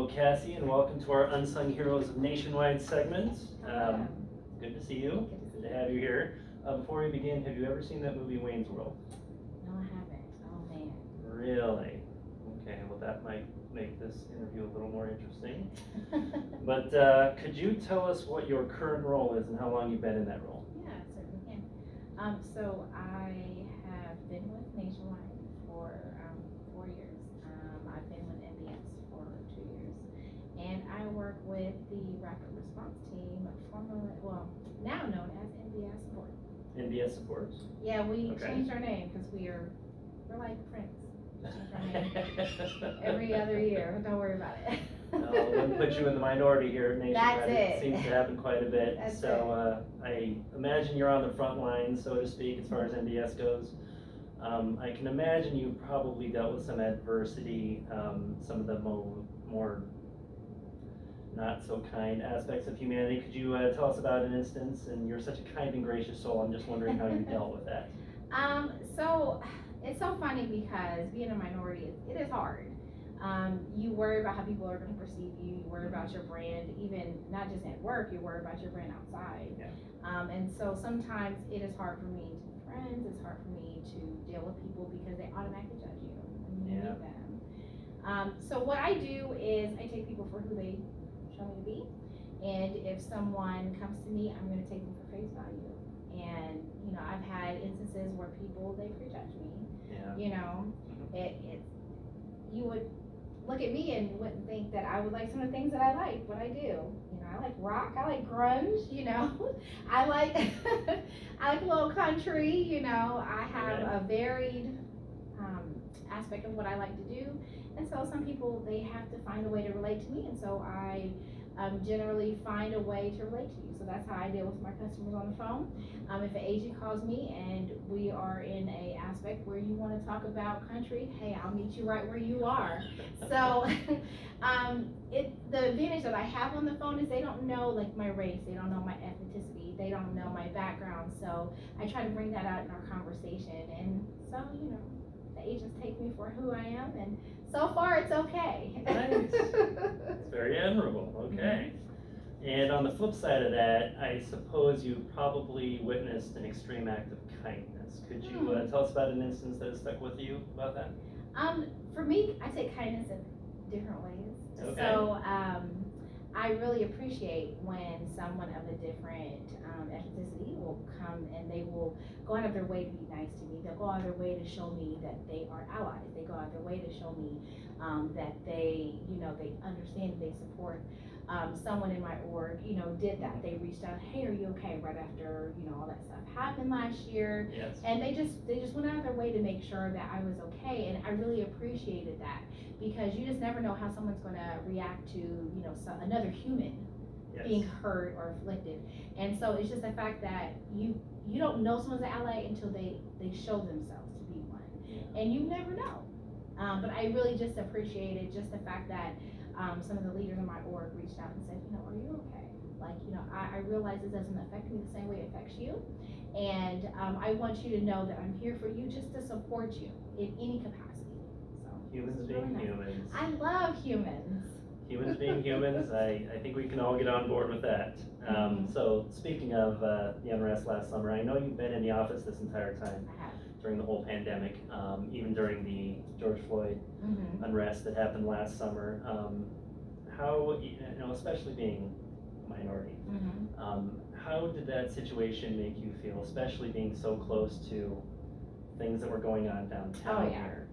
Hello, Cassie, and welcome to our Unsung Heroes of Nationwide segment. Good to see you. Good to have you here. Before we begin, have you ever seen that movie Wayne's World? No, I haven't. Oh man. Really? Okay, well that might make this interview a little more interesting. But could you tell us what your current role is and how long you've been in that role? Yeah, I certainly can. So I have been with Nationwide for 4 years. I've been with NBS for 2 years, and I work with the Rapid Response Team, now known as NBS Support. NBS supports? Yeah, we Okay. changed our name because we're like Prince. We change our name every other year. Don't worry about it. Wouldn't put you in the minority here at Nationwide. That's it. Seems to happen quite a bit. That's So I imagine you're on the front line, so to speak, as far as NBS goes. I can imagine you've probably dealt with some adversity, some of the more not so kind aspects of humanity. Could you tell us about an instance? And you're such a kind and gracious soul. I'm just wondering how you dealt with that. So it's so funny because being a minority, it is hard. You worry about how people are going to perceive you. You worry about your brand, even not just at work. You worry about your brand outside. Yeah. And so sometimes it is hard for me to be friends. It's hard for me to deal with people because they automatically judge you when you meet them. So what I do is I take people for who they show me to be, and if someone comes to me, I'm going to take them for face value. And I've had instances where people they prejudge me. Yeah. You would look at me and wouldn't think that I would like some of the things that I like, but I do. I like rock, I like grunge, I like I like a little country, I have a varied aspect of what I like to do. And so some people, they have to find a way to relate to me, and so I generally find a way to relate to you. So that's how I deal with my customers on the phone. If an agent calls me and we are in a aspect where you want to talk about country, hey, I'll meet you right where you are. So the advantage that I have on the phone is they don't know like my race, they don't know my ethnicity, they don't know my background. So I try to bring that out in our conversation, and so the agents take me for who I am, and so far it's okay. Nice. It's very admirable. Okay. And on the flip side of that, I suppose you probably witnessed an extreme act of kindness. Could you tell us about an instance that has stuck with you about that? For me, I take kindness in different ways. Okay. So I really appreciate when someone of a different ethnicity will come and they will go out of their way to be nice to me. They'll go out of their way to show me that they are allies. They go out of their way to show me that they understand, they support. Someone in my org, did that. They reached out, hey, are you okay? Right after, all that stuff happened last year. Yes. And they just went out of their way to make sure that I was okay. And I really appreciated that, because you just never know how someone's going to react to, another human being hurt or afflicted. And so it's just the fact that you don't know someone's an ally until they show themselves to be one. Yeah. And you never know. But I really just appreciated just the fact that some of the leaders in my org reached out and said, are you okay? Like, I realize this doesn't affect me the same way it affects you. And I want you to know that I'm here for you, just to support you in any capacity. So Humans being humans. I love humans. Humans being humans, I think we can all get on board with that. So speaking of the unrest last summer, I know you've been in the office this entire time. I have. During the whole pandemic, even during the George Floyd unrest that happened last summer. How, especially being a minority, how did that situation make you feel, especially being so close to things that were going on downtown here?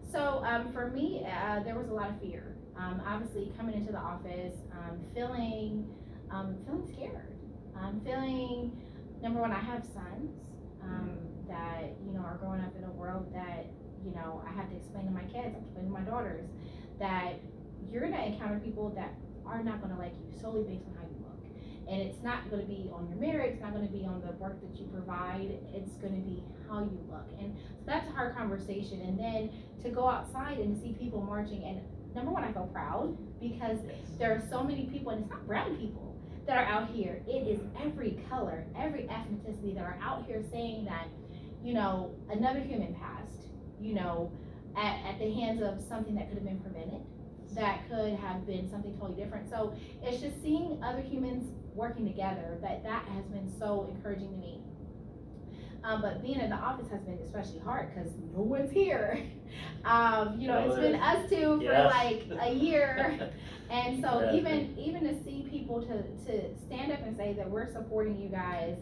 So for me, there was a lot of fear. Obviously, coming into the office, feeling scared. Feeling, number one, I have sons that are growing up in a world that I have to explain to my kids, I'm explaining to my daughters that you're gonna encounter people that are not gonna like you solely based on how you look. And it's not gonna be on your merit, it's not gonna be on the work that you provide, it's gonna be how you look. And so that's a hard conversation. And then to go outside and to see people marching, and number one, I feel proud because there are so many people, and it's not brown people that are out here. It is every color, every ethnicity that are out here saying that, another human passed, at the hands of something that could have been prevented. that could have been something totally different. So it's just seeing other humans working together that has been so encouraging to me. But being in the office has been especially hard because no one's here. It's been us two for Yes. like a year. And so Yes. even to see people to stand up and say that we're supporting you guys,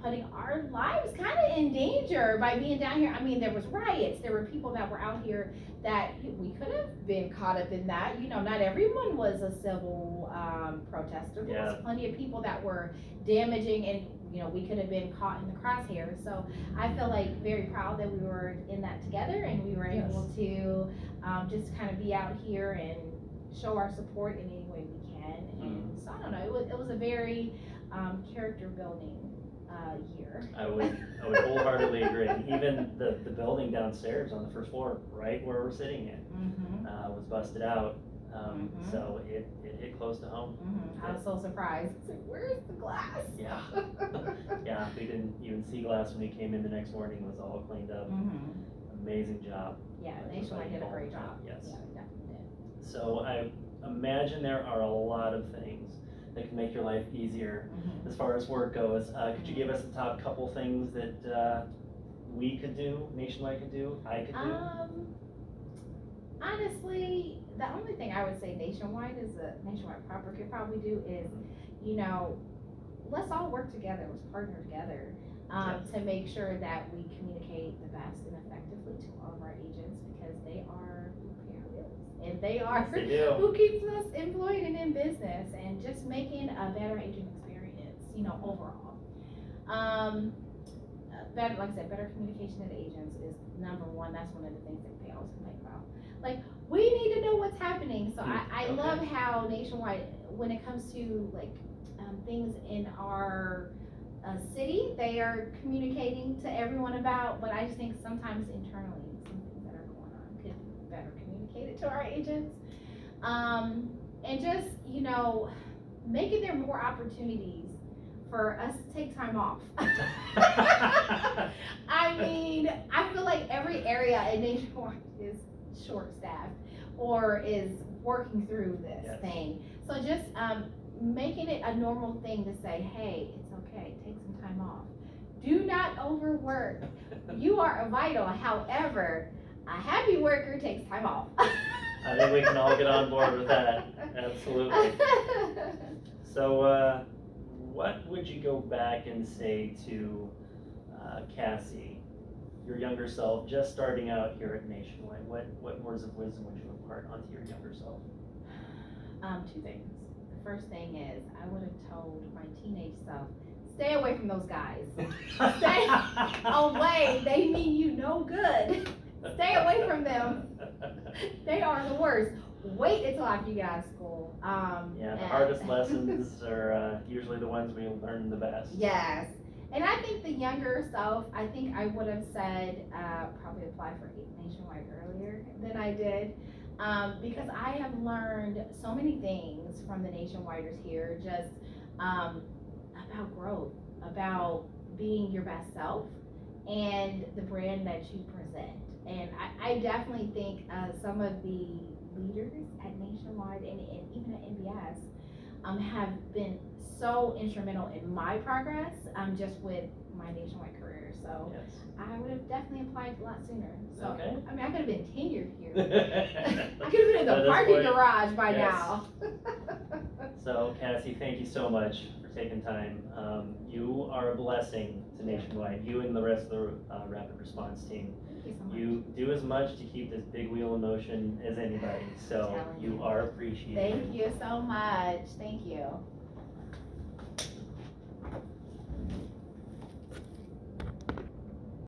putting our lives kind of in danger by being down here. I mean, there was riots. There were people that were out here that we could have been caught up in that. Not everyone was a civil protester. There was plenty of people that were damaging, and we could have been caught in the crosshairs. So I feel like very proud that we were in that together, and we were able to just kind of be out here and show our support in any way we can. And so I don't know, it was a very character building year. I would wholeheartedly agree. Even the building downstairs on the first floor, right where we're sitting in, was busted out. So it hit close to home. I was so surprised. I was like, where's the glass? Yeah. Yeah, we didn't even see glass when we came in the next morning. It was all cleaned up. Amazing job. Yeah, Nationwide did a great job. Yes. Yeah, they definitely did. So I imagine there are a lot of things that can make your life easier as far as work goes. Could you give us the top couple things that we could do, Nationwide could do, I could do? Honestly, the only thing I would say Nationwide proper could probably do is, let's all work together, let's partner together to make sure that we communicate the best and effectively to all of our agents, because they are who pay our bills, and they are who keeps us employed and in business, and just making a better agent experience, overall. Better, like I said, better communication to the agents is number one. That's one of the things that they always complain about. Like, we need to know what's happening. So I love how Nationwide, when it comes to like things in our city, they are communicating to everyone about, but I just think sometimes internally, some things that are going on could be better communicated to our agents. And just, making there more opportunities for us to take time off. I mean, I feel like every area in Nationwide is short-staffed or is working through this thing. So just making it a normal thing to say, hey, it's okay, take some time off. Do not overwork. You are vital. However, a happy worker takes time off. I think we can all get on board with that. Absolutely. So, what would you go back and say to Cassie, your younger self, just starting out here at Nationwide? What words of wisdom would you impart onto your younger self? Two things. The first thing is, I would have told my teenage self, stay away from those guys. Stay away. They mean you no good. Stay away from them. They are the worst. Wait until after you get out of school. The hardest lessons are usually the ones we learn the best. Yes. And I think the younger self, I think I would have said, probably apply for Nationwide earlier than I did. Because I have learned so many things from the Nationwiders here, just about growth, about being your best self, and the brand that you present. And I definitely think some of the leaders at Nationwide and even at NBS have been so instrumental in my progress, just with my Nationwide career. So I would have definitely applied a lot sooner. So I mean, I could have been tenured here. I could have been in the parking garage by now. So Cassie, thank you so much for taking time. You are a blessing to Nationwide. You and the rest of the rapid response team. Thank you so much. You do as much to keep this big wheel in motion as anybody. So you are appreciated. Thank you so much. Thank you.